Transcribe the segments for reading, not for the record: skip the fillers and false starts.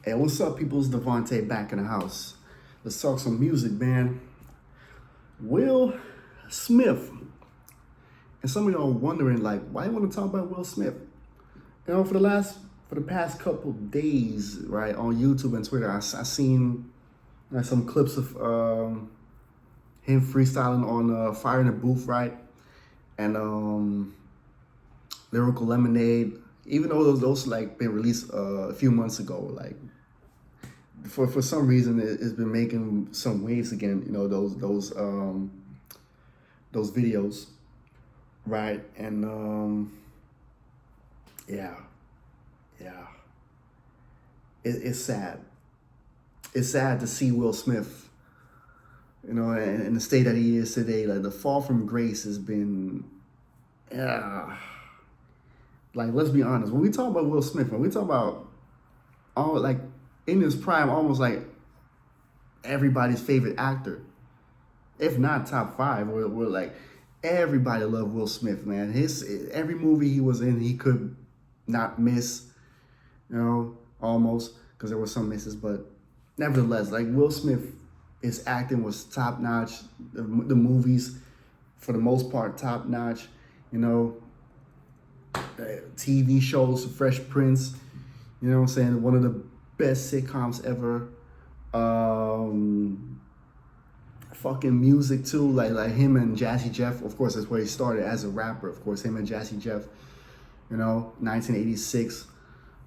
Hey, what's up, people? It's Devontae back in the house. Let's talk some music, man. Will Smith. And some of y'all wondering, like, why you want to talk about Will Smith? You know, for the past couple days, right, on YouTube and Twitter, I seen some clips of him freestyling on Fire in the Booth, right? And Lyrical Lemonade. Even though those like been released a few months ago, like for some reason it's been making some waves again. You know those videos, right? And yeah, yeah, it's sad. It's sad to see Will Smith, you know, in the state that he is today. Like the fall from grace has been, yeah. Like let's be honest. When we talk about Will Smith, when we talk about all like in his prime, almost like everybody's favorite actor, if not top five. We're like everybody loved Will Smith, man. His every movie he was in, he could not miss. You know, almost because there were some misses, but nevertheless, like Will Smith, his acting was top notch. The movies, for the most part, top notch. You know, TV shows, Fresh Prince. You know what I'm saying? One of the best sitcoms ever. Fucking music too, like him and Jazzy Jeff. Of course, that's where he started as a rapper. Of course, him and Jazzy Jeff. You know, 1986.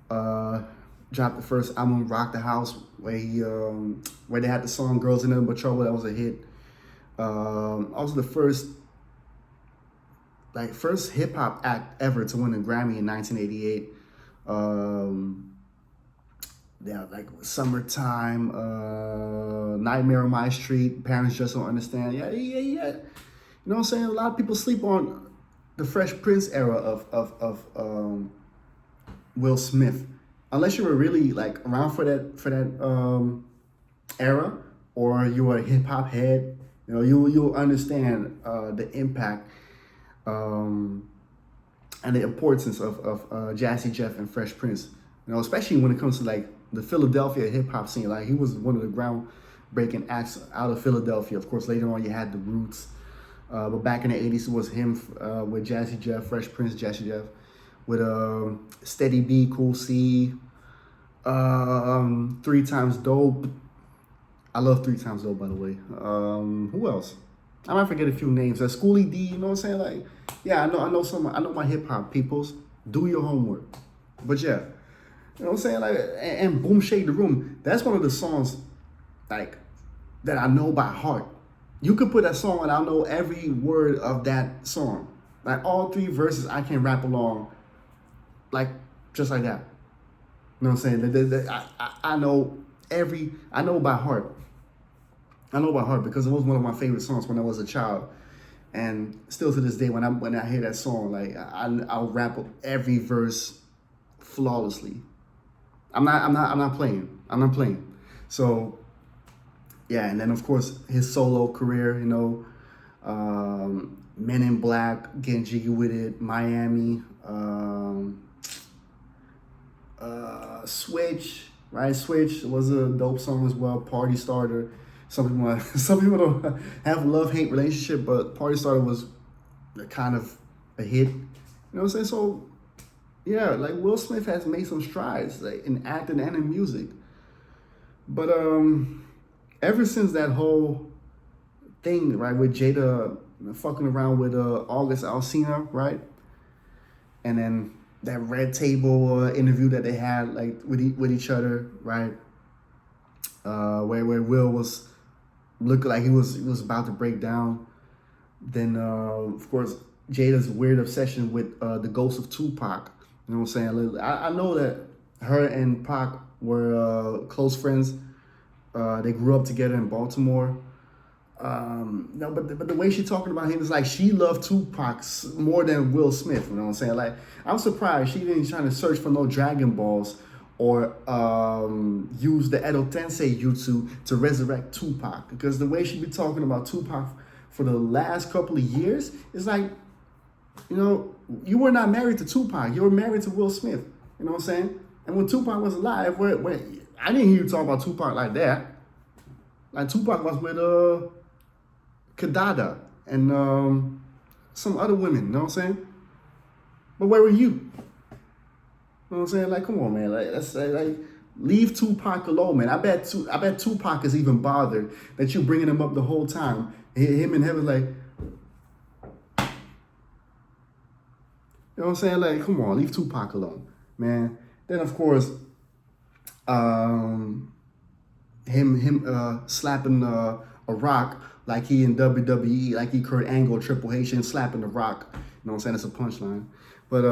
Dropped the first album, Rock the House, where they had the song "Girls in Nothing But Trouble." That was a hit. Also the first hip hop act ever to win a Grammy in 1988. Yeah, like Summertime, Nightmare on My Street, Parents Just Don't Understand. Yeah. You know what I'm saying? A lot of people sleep on the Fresh Prince era of Will Smith. Unless you were really like around for that era, or you were a hip hop head, you know, you'll understand the impact and the importance of Jazzy Jeff and Fresh Prince. You know, especially when it comes to like the Philadelphia hip hop scene. Like he was one of the groundbreaking acts out of Philadelphia. Of course, later on you had the Roots, but back in the '80s it was him with Jazzy Jeff, Fresh Prince, Jazzy Jeff, with Steady B, Cool C, 3 Times Dope. I love 3 Times Dope, by the way. Who else? I might forget a few names. Schoolie D, you know what I'm saying? Like, yeah, I know my hip hop peoples. Do your homework. But yeah, you know what I'm saying? Like, and Boom Shake the Room. That's one of the songs, like, that I know by heart. You could put that song and I'll know every word of that song. Like all 3 verses, I can rap along, like just like that. You know what I'm saying? I know I know by heart. I know by heart because it was one of my favorite songs when I was a child, and still to this day, when I hear that song, like I'll rap up every verse flawlessly. I'm not playing. I'm not playing. So yeah, and then of course his solo career, you know, Men in Black, Getting Jiggy with It, Miami, Switch, right? Switch was a dope song as well. Party Starter. Some people don't have a love-hate relationship, but Party Starter was kind of a hit. You know what I'm saying? So yeah, like Will Smith has made some strides like in acting and in music. But ever since that whole thing, right, with Jada fucking around with August Alsina, right? And then that Red Table interview that they had like with each other, right? Where Will was looking like he was about to break down. Then of course Jada's weird obsession with the ghost of Tupac. You know what I'm saying? I know that her and Pac were close friends. They grew up together in Baltimore. No, but the way she's talking about him is like she loved Tupac more than Will Smith. You know what I'm saying? Like I'm surprised she didn't try to search for no Dragon Balls or use the Edo Tensei jutsu to resurrect Tupac, because the way she be talking about Tupac for the last couple of years is like, you know, you were not married to Tupac. You were married to Will Smith. You know what I'm saying? And when Tupac was alive, I didn't hear you talk about Tupac like that. Like Tupac was with Kadada and some other women, you know what I'm saying? But where were you? You know what I'm saying? Like, come on, man. Like, that's like leave Tupac alone, man. I bet Tupac is even bothered that you bringing him up the whole time. Him and Heaven, like, you know what I'm saying? Like, come on, leave Tupac alone, man. Then of course, him slapping a rock like he in WWE, like he Kurt Angle, Triple H, and slapping the rock. You know what I'm saying? It's a punchline. But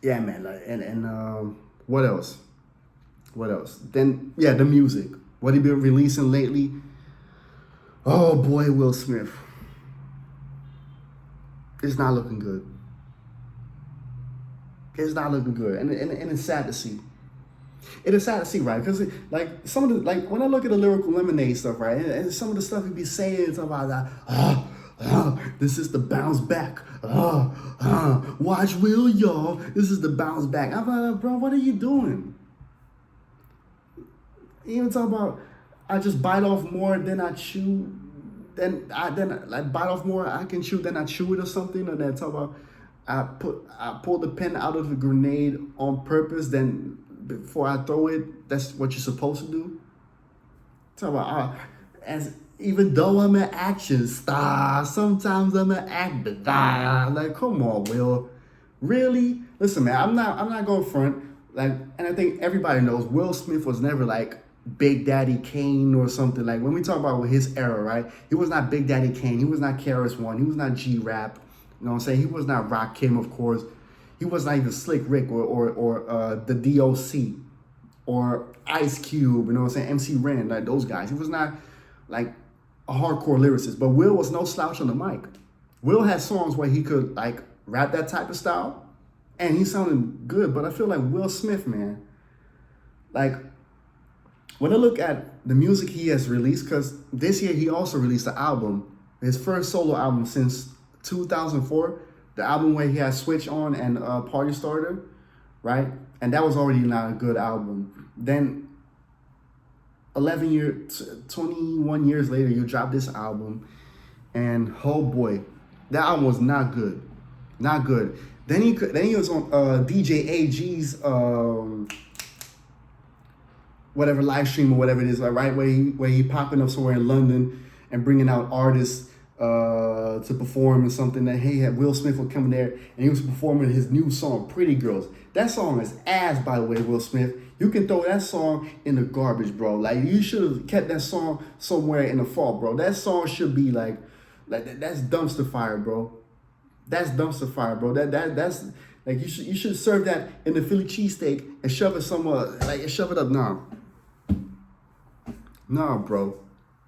yeah, man. Like, and what else? What else? Then yeah, the music. What he been releasing lately? Oh boy, Will Smith. It's not looking good. It's not looking good, and it's sad to see. It is sad to see, right? Because like some of the when I look at the Lyrical Lemonade stuff, right, and some of the stuff he be saying about that, this is the bounce back. Watch Will, y'all. This is the bounce back. I'm like, bro, what are you doing? Even talk about I just bite off more than I chew. Then I bite off more I can chew than I chew it or something. And then talk about I pull the pin out of the grenade on purpose. Then before I throw it, that's what you're supposed to do. Talk about as even though I'm an action star, sometimes I'm an actor. Like, come on, Will. Really? Listen, man, I'm not going front. Like, and I think everybody knows Will Smith was never like Big Daddy Kane or something. Like when we talk about his era, right? He was not Big Daddy Kane. He was not KRS-One. He was not G-Rap. You know what I'm saying? He was not Rakim, of course. He was not even Slick Rick or the DOC or Ice Cube. You know what I'm saying? MC Ren, like those guys. He was not like a hardcore lyricist. But Will was no slouch on the mic. Will had songs where he could like rap that type of style, and he sounded good. But I feel like Will Smith, man, like when I look at the music he has released, because this year he also released an album, his first solo album since 2004, the album where he had Switch On and Party Starter, right? And that was already not a good album. Then 21 years later, you drop this album, and oh boy, that album was not good, not good. Then he was on DJ AG's whatever live stream or whatever it is, right? Where he popping up somewhere in London and bringing out artists to perform and something that had Will Smith was coming there and he was performing his new song, Pretty Girls. That song is ass, by the way, Will Smith. You can throw that song in the garbage, bro. Like you should have kept that song somewhere in the vault, bro. That song should be like that's dumpster fire, bro. That's dumpster fire, bro. That's like you should serve that in the Philly cheesesteak and shove it somewhere, like shove it up. No, bro.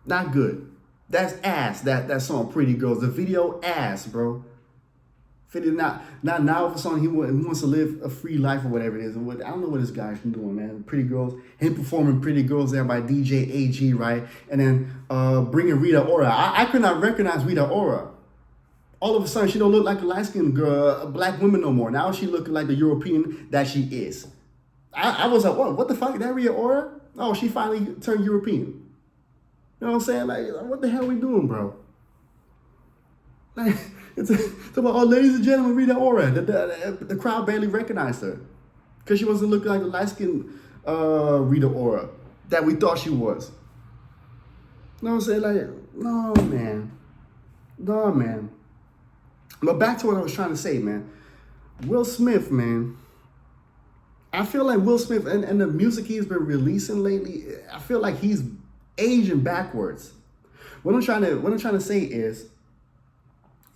Not good. That's ass, that song, Pretty Girls. The video, ass, bro. Now of a song, he wants to live a free life or whatever it is. I don't know what this guy's doing, man. Pretty Girls. Him performing Pretty Girls there by DJ AG, right? And then bringing Rita Ora. I could not recognize Rita Ora. All of a sudden, she don't look like a light-skinned girl, a black woman no more. Now she looking like the European that she is. I was like, what the fuck? That Rita Ora? Oh, she finally turned European. You know what I'm saying? Like, what the hell are we doing, bro? Like, it's about, oh, ladies and gentlemen, Rita Ora. The crowd barely recognized her because she wasn't looking like the light-skinned Rita Ora that we thought she was. You know what I'm saying? Like, no, man. But back to what I was trying to say, man. Will Smith, man. I feel like Will Smith and the music he's been releasing lately, I feel like he's aging backwards. What I'm trying to say is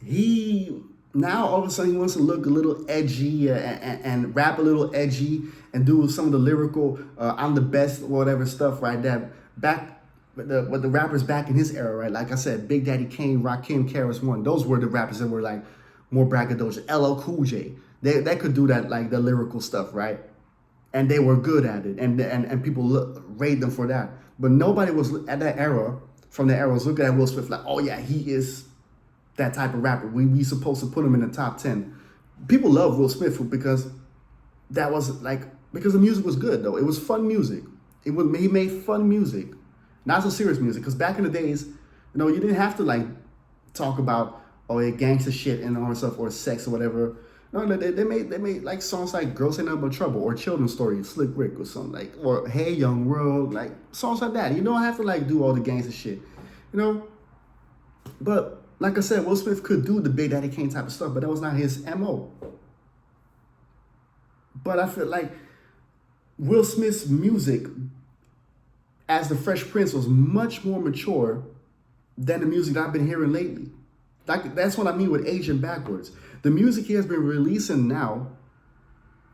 he now all of a sudden he wants to look a little edgy and rap a little edgy and do some of the lyrical I'm the best whatever stuff, right? That back with the rappers back in his era, right? Like I said, Big Daddy Kane, Rakim, KRS-One, those were the rappers that were like more braggadocious. LL Cool J, they could do that, like the lyrical stuff, right? And they were good at it, and people rate them for that. But nobody was at that era, from the era, was looking at Will Smith like, oh yeah, he is that type of rapper. We supposed to put him in the top 10. People love Will Smith because that was like because the music was good though. It was fun music. He made fun music, not so serious music. Because back in the days, you didn't have to like talk about gangster shit and all that stuff or sex or whatever. No, they made like songs like "Girls Ain't Nothing But Trouble" or "Children's Story," "Slick Rick" or something like, or "Hey Young World," like songs like that. You don't have to like do all the gangster shit, But like I said, Will Smith could do the Big Daddy Kane type of stuff, but that was not his MO. But I feel like Will Smith's music as the Fresh Prince was much more mature than the music that I've been hearing lately. That's what I mean with aging backwards. The music he has been releasing now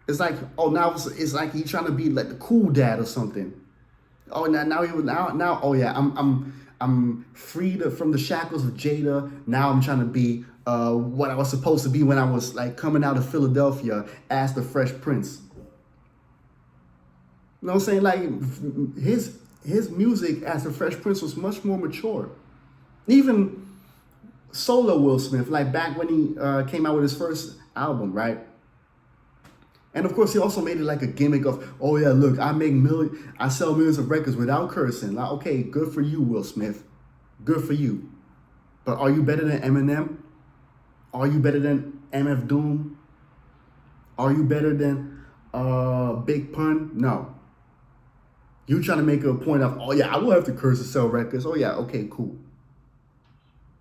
is like, now it's like he's trying to be like the cool dad or something. I'm freed from the shackles of Jada. Now I'm trying to be what I was supposed to be when I was like coming out of Philadelphia as the Fresh Prince. You know what I'm saying? Like his music as the Fresh Prince was much more mature. Even solo Will Smith, like back when he came out with his first album, right? And of course, he also made it like a gimmick of, look, I sell millions of records without cursing. Like, okay, good for you, Will Smith. Good for you. But are you better than Eminem? Are you better than MF Doom? Are you better than Big Pun? No. You trying to make a point of, I will have to curse to sell records. Okay, cool.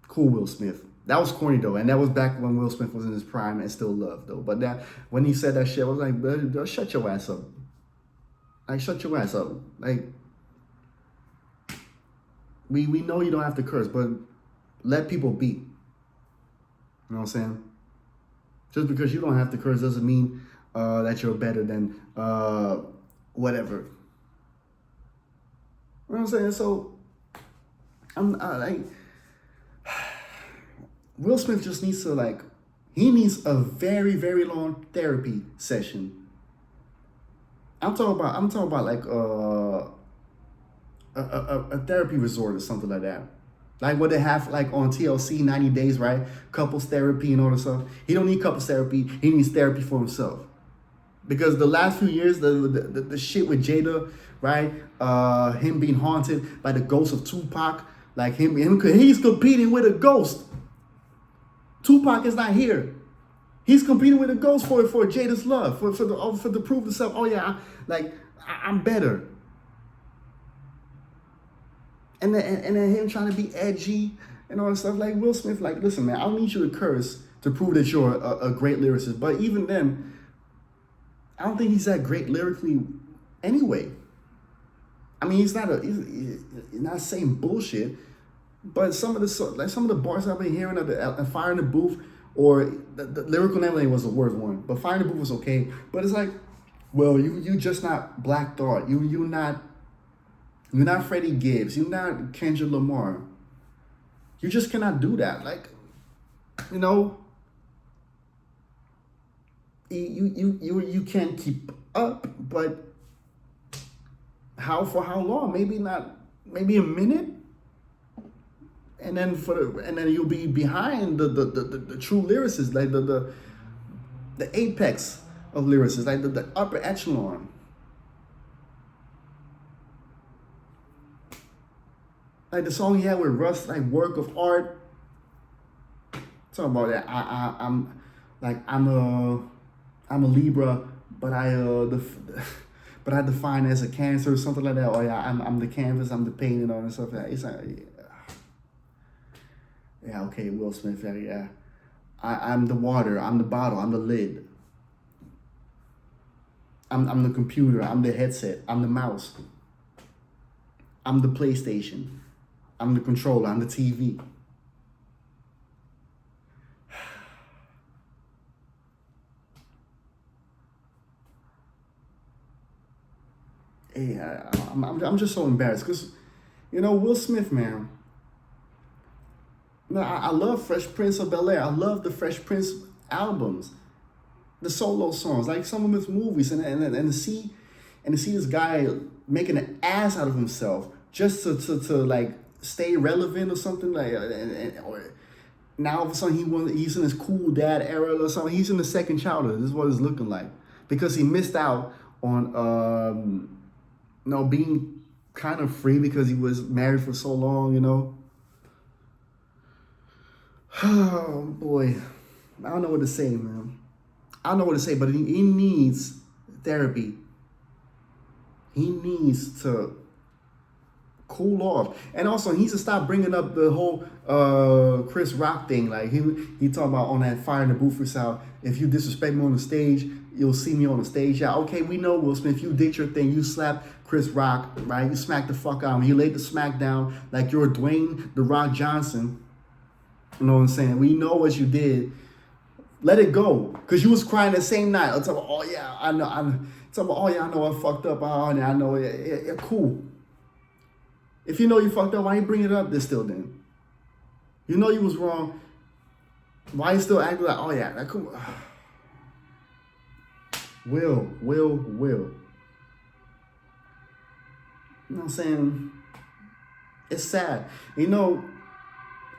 Cool, Will Smith. That was corny though, and that was back when Will Smith was in his prime and still loved though. But that when he said that shit, I was like, bro, shut your ass up. Like, shut your ass up. Like, we know you don't have to curse, but let people be. You know what I'm saying? Just because you don't have to curse doesn't mean that you're better than whatever. You know what I'm saying? So I'm like, Will Smith just needs to he needs a very, very long therapy session. I'm talking about like a therapy resort or something like that. Like what they have like on TLC, 90 Days, right? Couples therapy and all this stuff. He don't need couples therapy. He needs therapy for himself. Because the last few years, the shit with Jada, right? Him being haunted by the ghost of Tupac. Like he's competing with a ghost. Tupac is not here. He's competing with a ghost for Jada's love, for to prove himself. I'm better. And then him trying to be edgy and all that stuff. Like Will Smith, like, listen, man, I don't need you to curse to prove that you're a great lyricist. But even then, I don't think he's that great lyrically anyway. I mean, he's not saying bullshit. But some of the bars I've been hearing at Fire in the Booth, or the lyrical name was the worst one, but Fire in the Booth was okay. But it's like, well, you just not Black Thought. You're not Freddie Gibbs. You're not Kendrick Lamar. You just cannot do that. Like, you can't keep up. But for how long? Maybe a minute. And then you'll be behind the true lyricists, like the apex of lyricists, like the upper echelon. Like the song he had with Russ, like Work of Art. Talking about that, I'm a Libra, but I define as a Cancer or something like that. I'm the canvas, I'm the paint and all that stuff. It's like. Yeah, okay, Will Smith, yeah. I'm the water, I'm the bottle, I'm the lid. I'm the computer, I'm the headset, I'm the mouse. I'm the PlayStation, I'm the controller, I'm the TV. Yeah, I'm just so embarrassed because, Will Smith, man. No, I love Fresh Prince of Bel-Air. I love the Fresh Prince albums, the solo songs, like some of his movies, and to see this guy making an ass out of himself just to like stay relevant or something like, or now all of a sudden he's in his cool dad era or something. He's in the second childhood. This is what it's looking like because he missed out on being kind of free because he was married for so long, you know. Oh boy, I don't know what to say, man. I don't know what to say, but he needs therapy. He needs to cool off, and also he needs to stop bringing up the whole Chris Rock thing. Like he talking about on that Fire in the Booth freestyle. If you disrespect me on the stage, you'll see me on the stage. Yeah, okay, we know, Will Smith. You did your thing. You slapped Chris Rock, right? You smacked the fuck out of him. You laid the smack down like you're Dwayne The Rock Johnson. You know what I'm saying? We know what you did. Let it go, cause you was crying the same night. I'm talking about, oh yeah, I know. I'm talking about, oh yeah, I know I fucked up. Oh, yeah, I know. Yeah, cool. If you know you fucked up, why you bring it up this still then? You know you was wrong. Why you still acting like, oh yeah, that cool? Will. You know what I'm saying? It's sad. You know,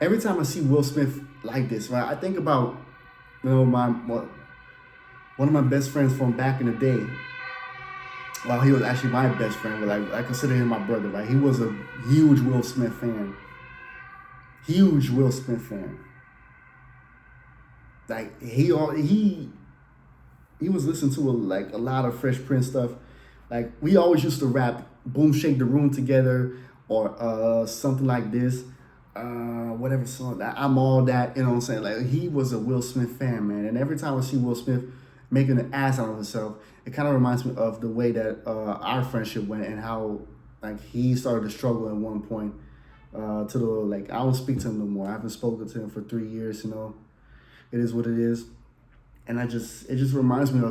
every time I see Will Smith like this, right, I think about, you know, one of my best friends from back in the day. Well, he was actually my best friend, but like I consider him my brother, right? He was a huge Will Smith fan. Huge Will Smith fan. Like he was listening to a lot of Fresh Prince stuff. Like we always used to rap "Boom Shake the Room" together, or something like this. Whatever song. I'm all that. You know what I'm saying? Like he was a Will Smith fan, man. And every time I see Will Smith making an ass out of himself, it kind of reminds me of the way that our friendship went, and how like he started to struggle at one point to the, like, I don't speak to him no more. I haven't spoken to him for 3 years, you know. It is what it is. And it just reminds me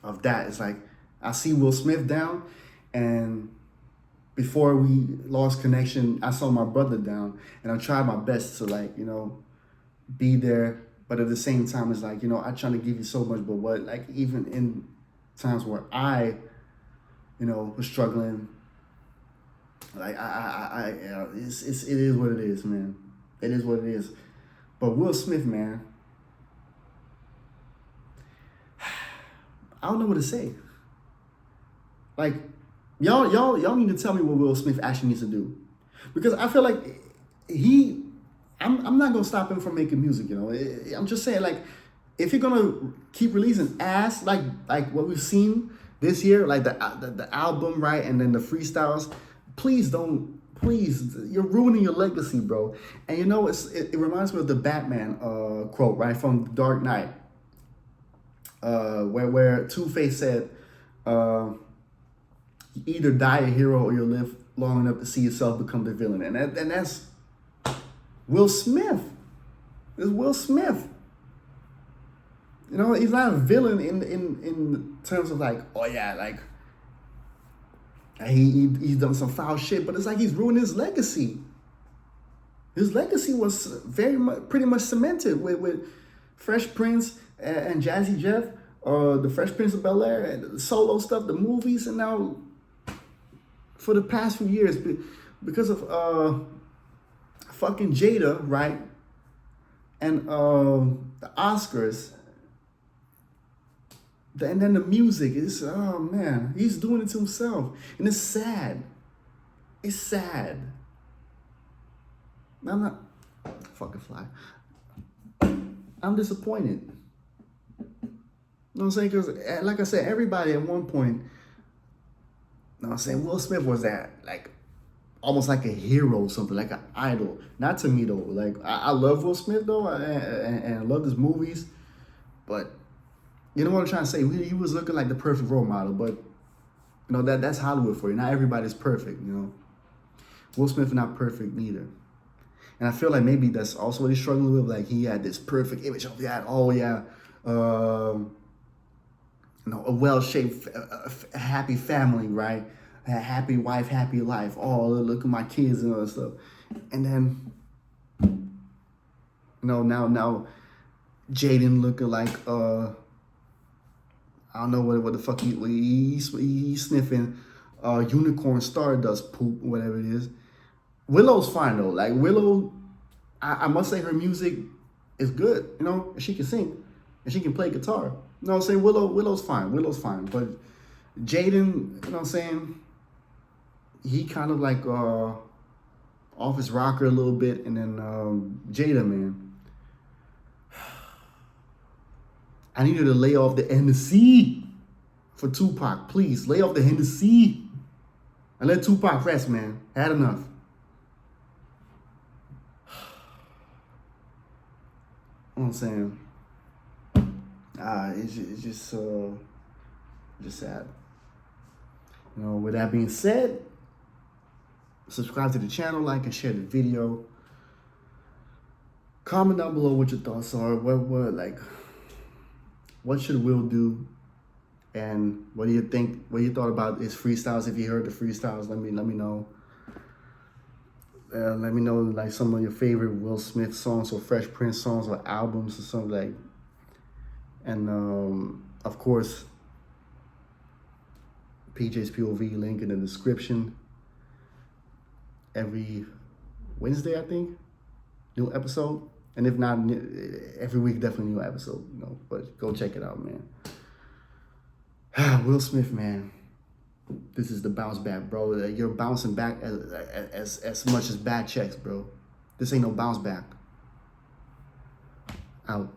of that. It's like I see Will Smith down, and before we lost connection, I saw my brother down, and I tried my best to, like, you know, be there. But at the same time, it's like, you know, I trying to give you so much, but what, like, even in times where I, you know, was struggling, like, it is what it is, man. It is what it is. But Will Smith, man, I don't know what to say. Like, y'all need to tell me what Will Smith actually needs to do, because I feel like I'm not gonna stop him from making music. You know, I'm just saying, like, if you're gonna keep releasing ass like what we've seen this year, like the album, right, and then the freestyles, please don't. Please, you're ruining your legacy, bro. And you know, it reminds me of the Batman quote, right, from The Dark Knight, where Two-Face said, "You either die a hero or you'll live long enough to see yourself become the villain." And that's Will Smith. It's Will Smith. You know, he's not a villain in terms of like, oh yeah, like he's done some foul shit, but it's like he's ruined his legacy. His legacy was pretty much cemented with Fresh Prince and Jazzy Jeff, the Fresh Prince of Bel-Air, and the solo stuff, the movies, and now for the past few years, because of fucking Jada, right, and the Oscars, and then the music, is, oh man, he's doing it to himself, and it's sad. It's sad. I'm not fucking fly. I'm disappointed. You know what I'm saying? Because, like I said, everybody at one point, you know what I'm saying, Will Smith was that, like, almost like a hero or something, like an idol. Not to me, though. Like, I love Will Smith, though, and I love his movies, but you know what I'm trying to say? He was looking like the perfect role model, but, you know, that's Hollywood for you. Not everybody's perfect, you know. Will Smith not perfect neither. And I feel like maybe that's also what he's struggling with. Like, he had this perfect image of that, you know, a well-shaped, happy family, right? A happy wife, happy life. Oh, look at my kids and all that stuff. And then, you know, now Jaden looking like, I don't know what the fuck he's sniffing unicorn stardust poop, whatever it is. Willow's fine though. Like Willow, I must say her music is good. You know, she can sing and she can play guitar. No, I'm saying Willow's fine. Willow's fine. But Jaden, you know what I'm saying? He kind of like off his rocker a little bit, and then Jada, man. I need you to lay off the Hennessy for Tupac. Please, lay off the Hennessy. And let Tupac rest, man. Had enough. You know what I'm saying? It's just sad. You know, with that being said, subscribe to the channel, like and share the video. Comment down below what your thoughts are. What should Will do? And what do you think? What you thought about his freestyles? If you heard the freestyles, let me know. Let me know like some of your favorite Will Smith songs or Fresh Prince songs or albums or something like. And of course, PJ's POV link in the description. Every Wednesday, I think, new episode. And if not, every week, definitely new episode. You know, but go check it out, man. Will Smith, man. This is the bounce back, bro. You're bouncing back as much as bad checks, bro. This ain't no bounce back. Out.